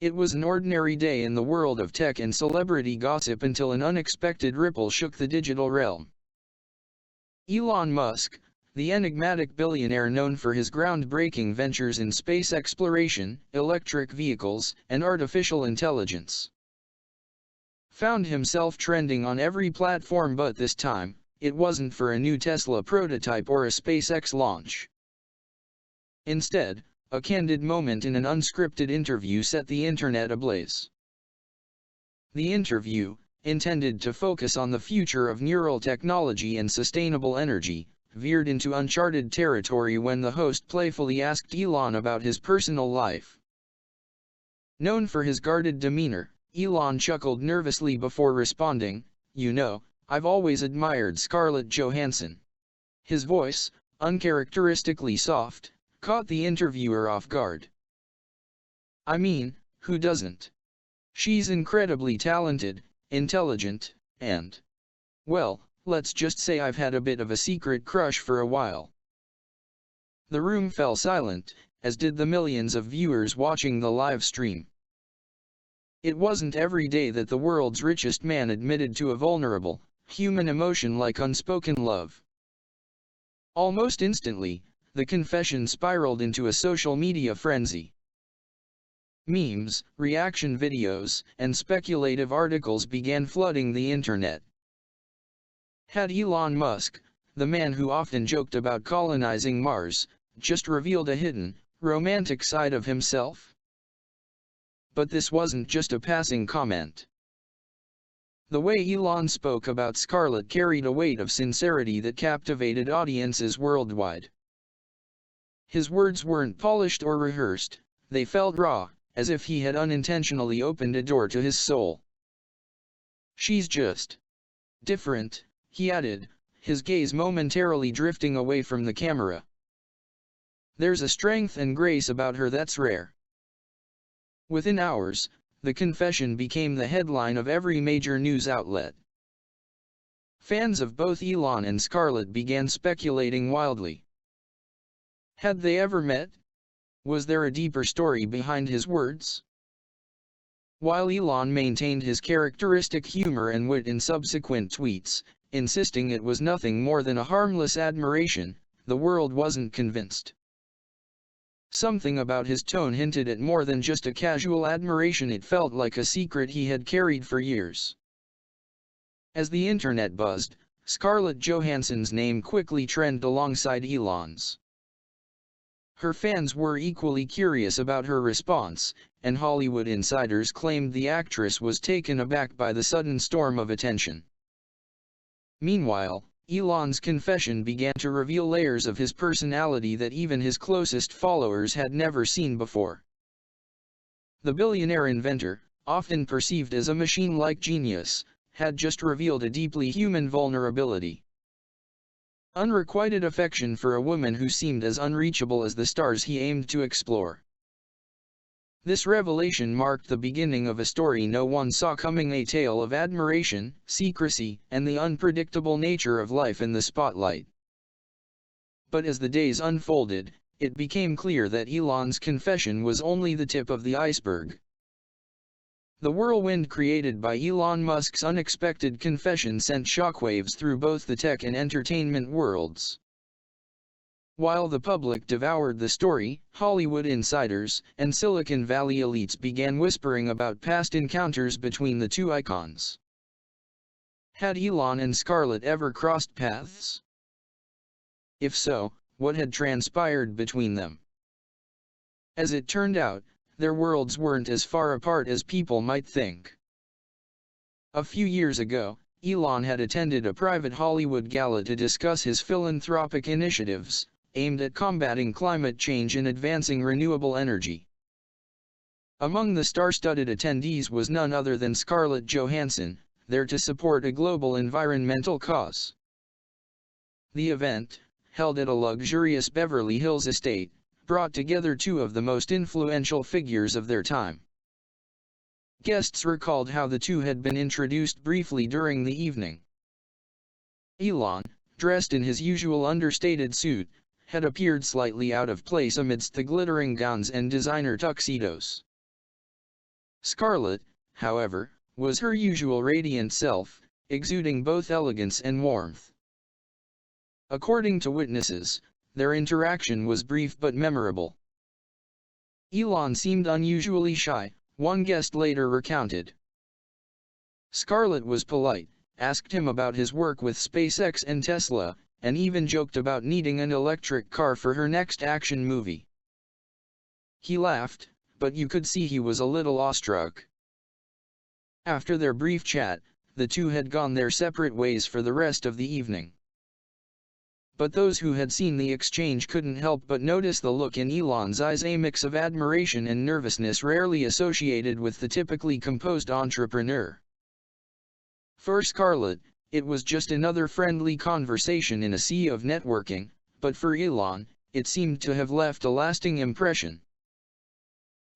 It was an ordinary day in the world of tech and celebrity gossip until an unexpected ripple shook the digital realm. Elon Musk, the enigmatic billionaire known for his groundbreaking ventures in space exploration, electric vehicles, and artificial intelligence, found himself trending on every platform, but this time, it wasn't for a new Tesla prototype or a SpaceX launch. Instead, a candid moment in an unscripted interview set the internet ablaze. The interview, intended to focus on the future of neural technology and sustainable energy, veered into uncharted territory when the host playfully asked Elon about his personal life. Known for his guarded demeanor, Elon chuckled nervously before responding, "You know, I've always admired Scarlett Johansson." His voice, uncharacteristically soft, caught the interviewer off guard. "I mean, who doesn't? She's incredibly talented, intelligent, and, well, let's just say I've had a bit of a secret crush for a while." The room fell silent, as did the millions of viewers watching the live stream. It wasn't every day that the world's richest man admitted to a vulnerable, human emotion like unspoken love. Almost instantly, the confession spiraled into a social media frenzy. Memes, reaction videos, and speculative articles began flooding the internet. Had Elon Musk, the man who often joked about colonizing Mars, just revealed a hidden, romantic side of himself? But this wasn't just a passing comment. The way Elon spoke about Scarlett carried a weight of sincerity that captivated audiences worldwide. His words weren't polished or rehearsed, they felt raw, as if he had unintentionally opened a door to his soul. "She's just different," he added, his gaze momentarily drifting away from the camera. "There's a strength and grace about her that's rare." Within hours, the confession became the headline of every major news outlet. Fans of both Elon and Scarlett began speculating wildly. Had they ever met? Was there a deeper story behind his words? While Elon maintained his characteristic humor and wit in subsequent tweets, insisting it was nothing more than a harmless admiration, the world wasn't convinced. Something about his tone hinted at more than just a casual admiration. It felt like a secret he had carried for years. As the internet buzzed, Scarlett Johansson's name quickly trended alongside Elon's. Her fans were equally curious about her response, and Hollywood insiders claimed the actress was taken aback by the sudden storm of attention. Meanwhile, Elon's confession began to reveal layers of his personality that even his closest followers had never seen before. The billionaire inventor, often perceived as a machine-like genius, had just revealed a deeply human vulnerability. Unrequited affection for a woman who seemed as unreachable as the stars he aimed to explore. This revelation marked the beginning of a story no one saw coming, a tale of admiration, secrecy, and the unpredictable nature of life in the spotlight. But as the days unfolded, it became clear that Elon's confession was only the tip of the iceberg. The whirlwind created by Elon Musk's unexpected confession sent shockwaves through both the tech and entertainment worlds. While the public devoured the story, Hollywood insiders and Silicon Valley elites began whispering about past encounters between the two icons. Had Elon and Scarlett ever crossed paths? If so, what had transpired between them? As it turned out, their worlds weren't as far apart as people might think. A few years ago, Elon had attended a private Hollywood gala to discuss his philanthropic initiatives, aimed at combating climate change and advancing renewable energy. Among the star-studded attendees was none other than Scarlett Johansson, there to support a global environmental cause. The event, held at a luxurious Beverly Hills estate, brought together two of the most influential figures of their time. Guests recalled how the two had been introduced briefly during the evening. Elon, dressed in his usual understated suit, had appeared slightly out of place amidst the glittering gowns and designer tuxedos. Scarlett, however, was her usual radiant self, exuding both elegance and warmth. According to witnesses, their interaction was brief but memorable. Elon seemed unusually shy, one guest later recounted. Scarlett was polite, asked him about his work with SpaceX and Tesla, and even joked about needing an electric car for her next action movie. He laughed, but you could see he was a little awestruck. After their brief chat, the two had gone their separate ways for the rest of the evening. But those who had seen the exchange couldn't help but notice the look in Elon's eyes, a mix of admiration and nervousness rarely associated with the typically composed entrepreneur. For Scarlett, it was just another friendly conversation in a sea of networking, but for Elon, it seemed to have left a lasting impression.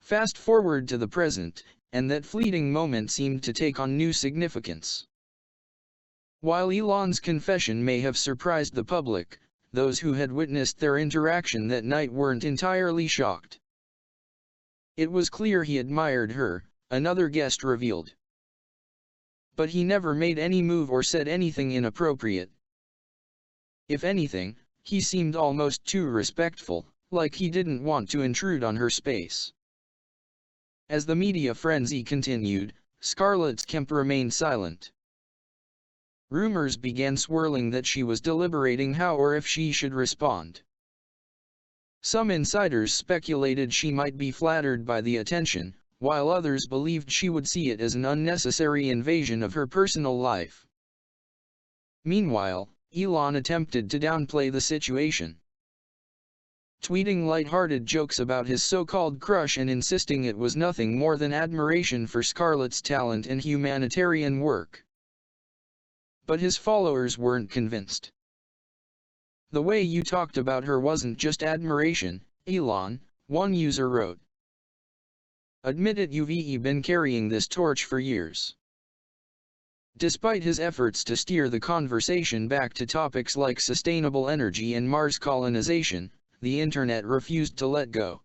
Fast forward to the present, and that fleeting moment seemed to take on new significance. While Elon's confession may have surprised the public, those who had witnessed their interaction that night weren't entirely shocked. It was clear he admired her, another guest revealed. But he never made any move or said anything inappropriate. If anything, he seemed almost too respectful, like he didn't want to intrude on her space. As the media frenzy continued, Scarlett's camp remained silent. Rumors began swirling that she was deliberating how or if she should respond. Some insiders speculated she might be flattered by the attention, while others believed she would see it as an unnecessary invasion of her personal life. Meanwhile, Elon attempted to downplay the situation, tweeting light-hearted jokes about his so-called crush and insisting it was nothing more than admiration for Scarlett's talent and humanitarian work. But his followers weren't convinced. The way you talked about her wasn't just admiration, Elon, one user wrote. Admit it, you've been carrying this torch for years. Despite his efforts to steer the conversation back to topics like sustainable energy and Mars colonization, the internet refused to let go.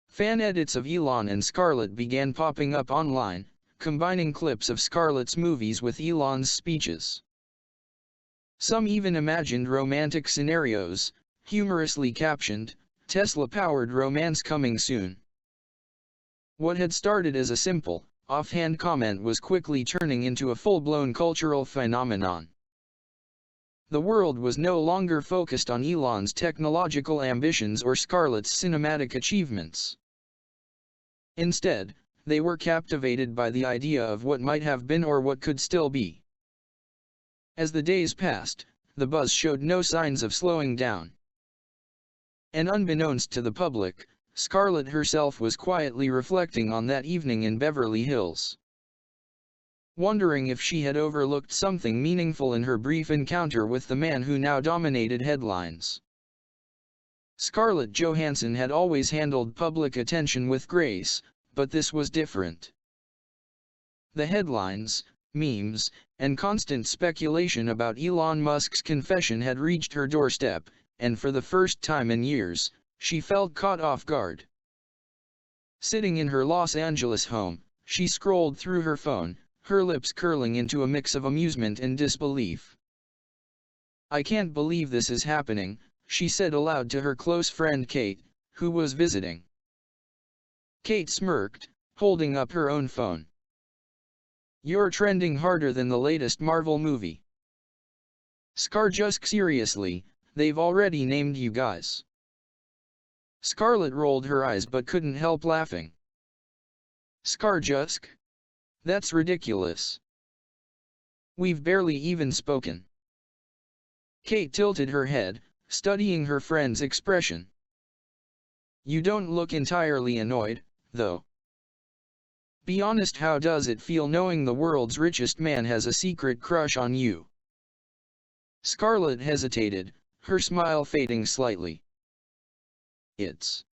Fan edits of Elon and Scarlett began popping up online, combining clips of Scarlett's movies with Elon's speeches. Some even imagined romantic scenarios, humorously captioned, "Tesla-powered romance coming soon." What had started as a simple, offhand comment was quickly turning into a full-blown cultural phenomenon. The world was no longer focused on Elon's technological ambitions or Scarlett's cinematic achievements. Instead, they were captivated by the idea of what might have been or what could still be. As the days passed, the buzz showed no signs of slowing down. And unbeknownst to the public, Scarlett herself was quietly reflecting on that evening in Beverly Hills, wondering if she had overlooked something meaningful in her brief encounter with the man who now dominated headlines. Scarlett Johansson had always handled public attention with grace, but this was different. The headlines, memes, and constant speculation about Elon Musk's confession had reached her doorstep, and for the first time in years, she felt caught off guard. Sitting in her Los Angeles home, she scrolled through her phone, her lips curling into a mix of amusement and disbelief. "I can't believe this is happening," she said aloud to her close friend Kate, who was visiting. Kate smirked, holding up her own phone. "You're trending harder than the latest Marvel movie." "Just seriously, they've already named you guys." Scarlett rolled her eyes but couldn't help laughing. "Just? That's ridiculous. We've barely even spoken." Kate tilted her head, studying her friend's expression. "You don't look entirely annoyed, though. Be honest, how does it feel knowing the world's richest man has a secret crush on you?" Scarlett hesitated, her smile fading slightly. "It's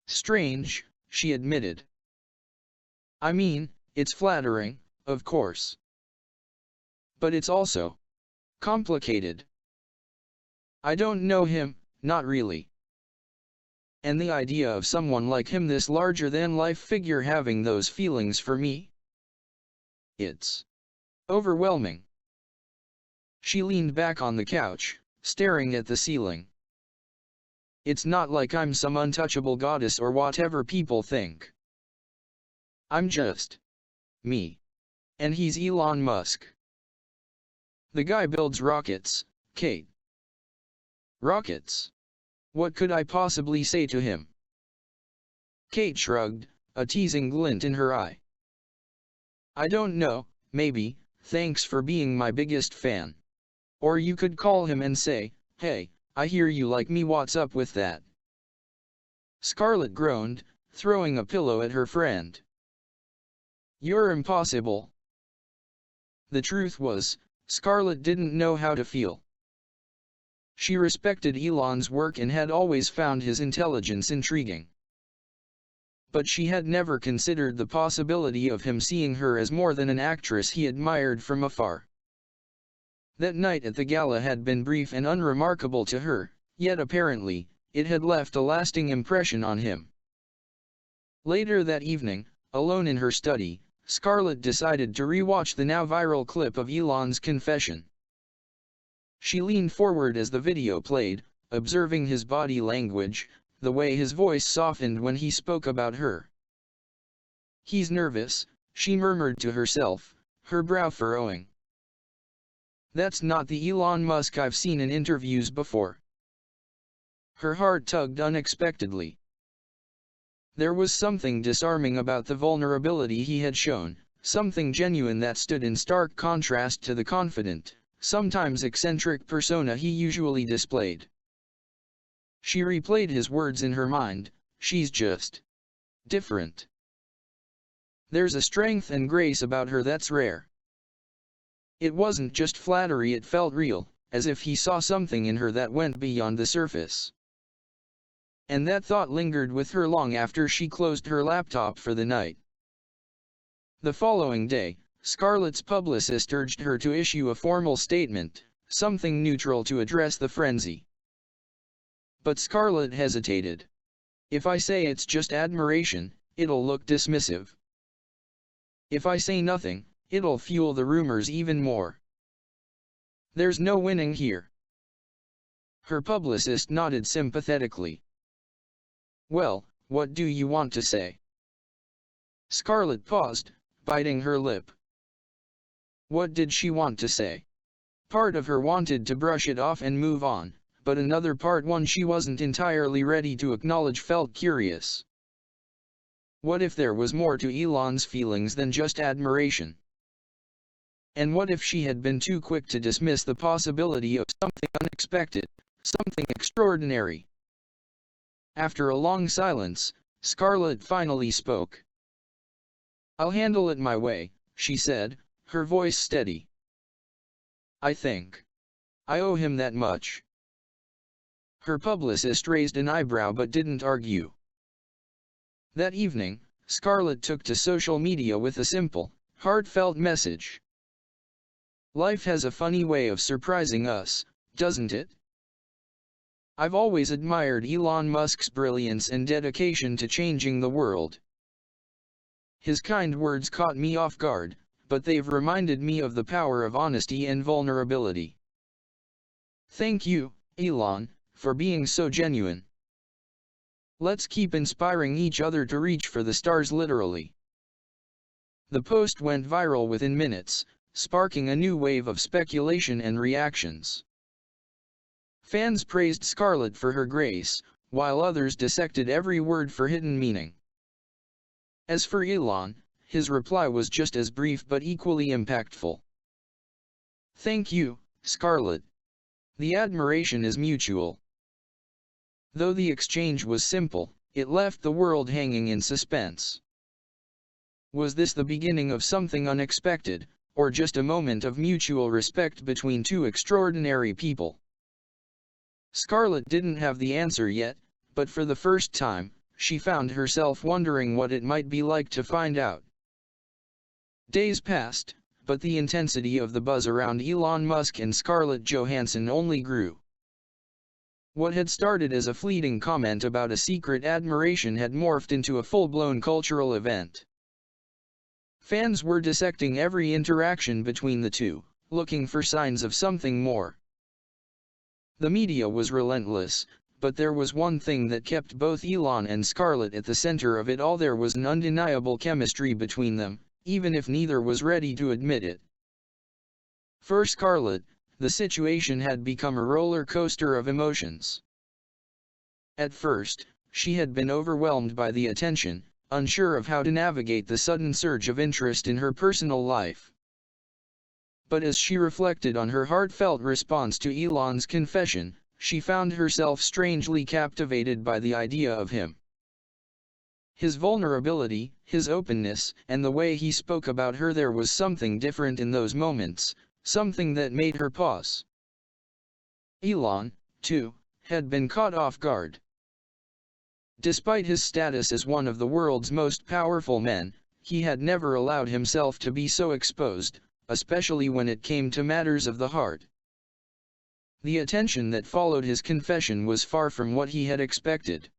strange," she admitted. "I mean, it's flattering, of course. But it's also complicated. I don't know him, not really. And the idea of someone like him, this larger-than-life figure, having those feelings for me? It's overwhelming. She leaned back on the couch, staring at the ceiling. It's not like I'm some untouchable goddess or whatever people think. I'm just me. And he's Elon Musk. The guy builds rockets, Kate. Rockets? What could I possibly say to him? Kate shrugged, a teasing glint in her eye. I don't know, maybe, thanks for being my biggest fan. Or you could call him and say, hey, I hear you like me, what's up with that? Scarlett groaned, throwing a pillow at her friend. You're impossible. The truth was, Scarlett didn't know how to feel. She respected Elon's work and had always found his intelligence intriguing. But she had never considered the possibility of him seeing her as more than an actress he admired from afar. That night at the gala had been brief and unremarkable to her, yet apparently, it had left a lasting impression on him. Later that evening, alone in her study, Scarlett decided to rewatch the now viral clip of Elon's confession. She leaned forward as the video played, observing his body language, the way his voice softened when he spoke about her. He's nervous, she murmured to herself, her brow furrowing. That's not the Elon Musk I've seen in interviews before. Her heart tugged unexpectedly. There was something disarming about the vulnerability he had shown, something genuine that stood in stark contrast to the confident, sometimes eccentric persona he usually displayed. She replayed his words in her mind, she's just different. There's a strength and grace about her that's rare. It wasn't just flattery, it felt real, as if he saw something in her that went beyond the surface. And that thought lingered with her long after she closed her laptop for the night. The following day, Scarlett's publicist urged her to issue a formal statement, something neutral to address the frenzy. But Scarlett hesitated. If I say it's just admiration, it'll look dismissive. If I say nothing, it'll fuel the rumors even more. There's no winning here. Her publicist nodded sympathetically. Well, what do you want to say? Scarlett paused, biting her lip. What did she want to say? Part of her wanted to brush it off and move on, but another part, one she wasn't entirely ready to acknowledge, felt curious. What if there was more to Elon's feelings than just admiration? And what if she had been too quick to dismiss the possibility of something unexpected, something extraordinary? After a long silence, Scarlett finally spoke. I'll handle it my way, she said, her voice steady. I think I owe him that much. Her publicist raised an eyebrow but didn't argue. That evening, Scarlett took to social media with a simple, heartfelt message. Life has a funny way of surprising us, doesn't it? I've always admired Elon Musk's brilliance and dedication to changing the world. His kind words caught me off guard, but they've reminded me of the power of honesty and vulnerability. Thank you, Elon, for being so genuine. Let's keep inspiring each other to reach for the stars, literally. The post went viral within minutes, sparking a new wave of speculation and reactions. Fans praised Scarlett for her grace, while others dissected every word for hidden meaning. As for Elon, his reply was just as brief but equally impactful. Thank you, Scarlett. The admiration is mutual. Though the exchange was simple, it left the world hanging in suspense. Was this the beginning of something unexpected, or just a moment of mutual respect between two extraordinary people? Scarlett didn't have the answer yet, but for the first time, she found herself wondering what it might be like to find out. Days passed, but the intensity of the buzz around Elon Musk and Scarlett Johansson only grew. What had started as a fleeting comment about a secret admiration had morphed into a full-blown cultural event. Fans were dissecting every interaction between the two, looking for signs of something more. The media was relentless, but there was one thing that kept both Elon and Scarlett at the center of it all. There was an undeniable chemistry between them, even if neither was ready to admit it. For Scarlett, the situation had become a roller coaster of emotions. At first, she had been overwhelmed by the attention, unsure of how to navigate the sudden surge of interest in her personal life. But as she reflected on her heartfelt response to Elon's confession, she found herself strangely captivated by the idea of him. His vulnerability, his openness, and the way he spoke about her. There was something different in those moments, something that made her pause. Elon, too, had been caught off guard. Despite his status as one of the world's most powerful men, he had never allowed himself to be so exposed, especially when it came to matters of the heart. The attention that followed his confession was far from what he had expected.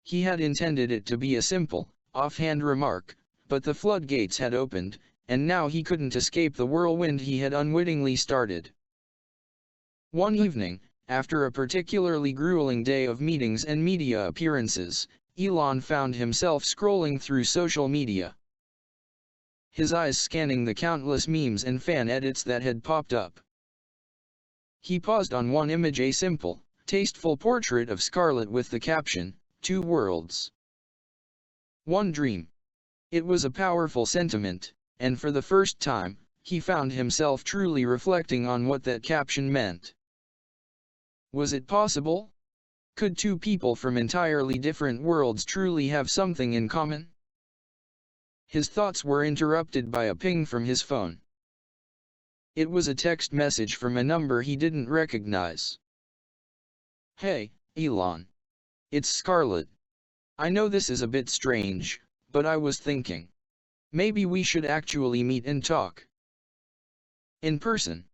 He had intended it to be a simple, offhand remark, but the floodgates had opened, and now he couldn't escape the whirlwind he had unwittingly started. One evening, after a particularly grueling day of meetings and media appearances, Elon found himself scrolling through social media. His eyes scanning the countless memes and fan edits that had popped up. He paused on one image, a simple, tasteful portrait of Scarlett with the caption, "Two worlds. One dream." It was a powerful sentiment, and for the first time, he found himself truly reflecting on what that caption meant. Was it possible? Could two people from entirely different worlds truly have something in common? His thoughts were interrupted by a ping from his phone. It was a text message from a number he didn't recognize. "Hey, Elon. It's Scarlett. I know this is a bit strange, but I was thinking. Maybe we should actually meet and talk. In person.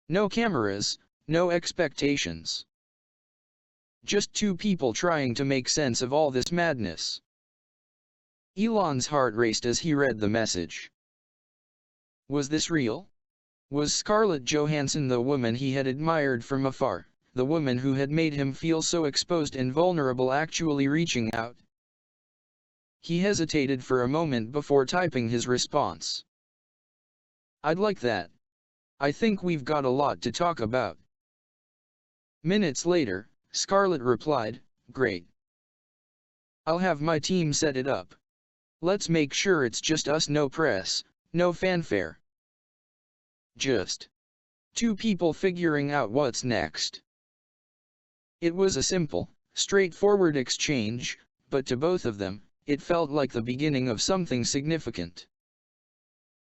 No cameras, no expectations. Just two people trying to make sense of all this madness." Elon's heart raced as he read the message. Was this real? Was Scarlett Johansson the woman he had admired from afar, the woman who had made him feel so exposed and vulnerable, actually reaching out? He hesitated for a moment before typing his response. "I'd like that. I think we've got a lot to talk about." Minutes later, Scarlett replied, "Great. I'll have my team set it up. Let's make sure it's just us, no press, no fanfare. Just two people figuring out what's next." It was a simple, straightforward exchange, but to both of them, it felt like the beginning of something significant.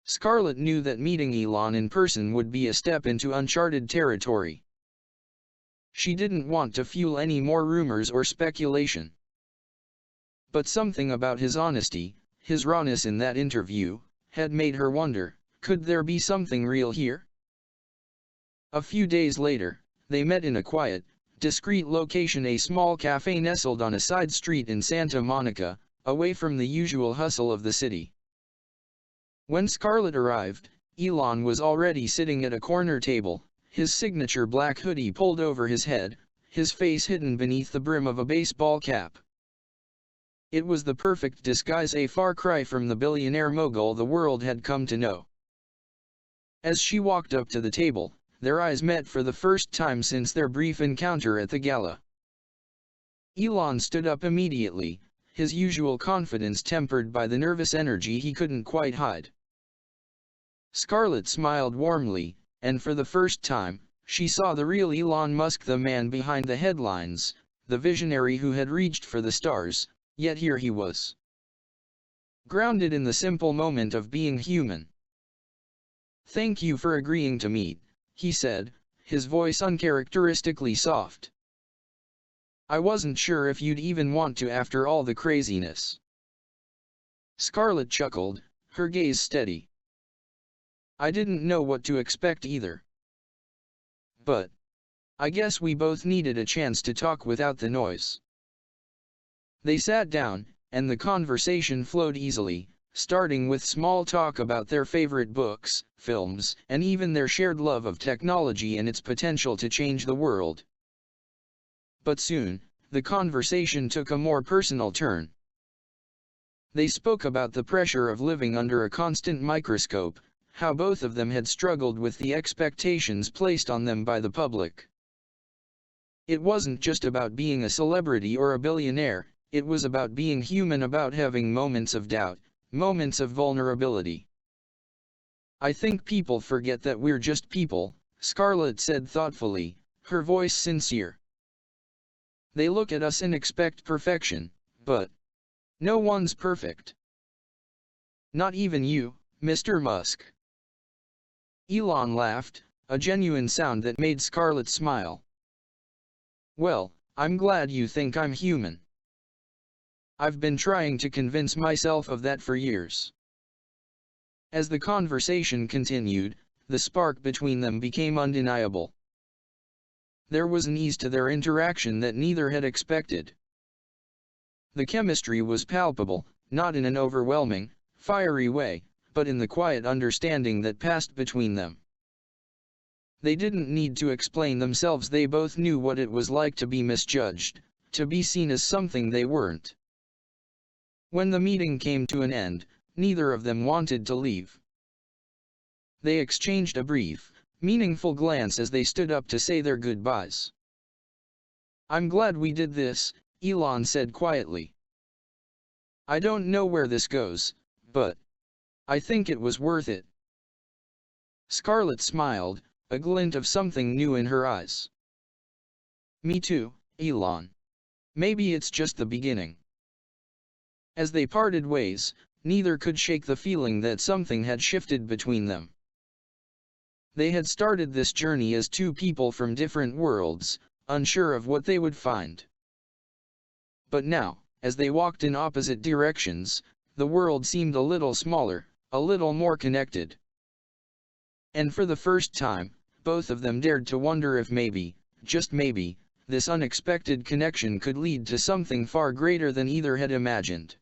Scarlett knew that meeting Elon in person would be a step into uncharted territory. She didn't want to fuel any more rumors or speculation. But something about his honesty, his rawness in that interview, had made her wonder, could there be something real here? A few days later, they met in a quiet, discreet location, a small cafe nestled on a side street in Santa Monica, away from the usual hustle of the city. When Scarlett arrived, Elon was already sitting at a corner table, his signature black hoodie pulled over his head, his face hidden beneath the brim of a baseball cap. It was the perfect disguise, a far cry from the billionaire mogul the world had come to know. As she walked up to the table, their eyes met for the first time since their brief encounter at the gala. Elon stood up immediately, his usual confidence tempered by the nervous energy he couldn't quite hide. Scarlett smiled warmly, and for the first time, she saw the real Elon Musk, the man behind the headlines, the visionary who had reached for the stars, yet here he was, grounded in the simple moment of being human. "Thank you for agreeing to meet," he said, his voice uncharacteristically soft. "I wasn't sure if you'd even want to after all the craziness." Scarlett chuckled, her gaze steady. "I didn't know what to expect either. But I guess we both needed a chance to talk without the noise. They sat down, and the conversation flowed easily, starting with small talk about their favorite books, films, and even their shared love of technology and its potential to change the world. But soon, the conversation took a more personal turn. They spoke about the pressure of living under a constant microscope, how both of them had struggled with the expectations placed on them by the public. It wasn't just about being a celebrity or a billionaire, it was about being human, about having moments of doubt, moments of vulnerability. I think people forget that we're just people, Scarlett said thoughtfully, her voice sincere. They look at us and expect perfection, but no one's perfect. Not even you, Mr. Musk. Elon laughed, a genuine sound that made Scarlett smile. Well, I'm glad you think I'm human. I've been trying to convince myself of that for years. As the conversation continued, the spark between them became undeniable. There was an ease to their interaction that neither had expected. The chemistry was palpable, not in an overwhelming, fiery way, but in the quiet understanding that passed between them. They didn't need to explain themselves, they both knew what it was like to be misjudged, to be seen as something they weren't. When the meeting came to an end, neither of them wanted to leave. They exchanged a brief, meaningful glance as they stood up to say their goodbyes. I'm glad we did this, Elon said quietly. I don't know where this goes, but I think it was worth it. Scarlett smiled, a glint of something new in her eyes. Me too, Elon. Maybe it's just the beginning. As they parted ways, neither could shake the feeling that something had shifted between them. They had started this journey as two people from different worlds, unsure of what they would find. But now, as they walked in opposite directions, the world seemed a little smaller, a little more connected. And for the first time, both of them dared to wonder if maybe, just maybe, this unexpected connection could lead to something far greater than either had imagined.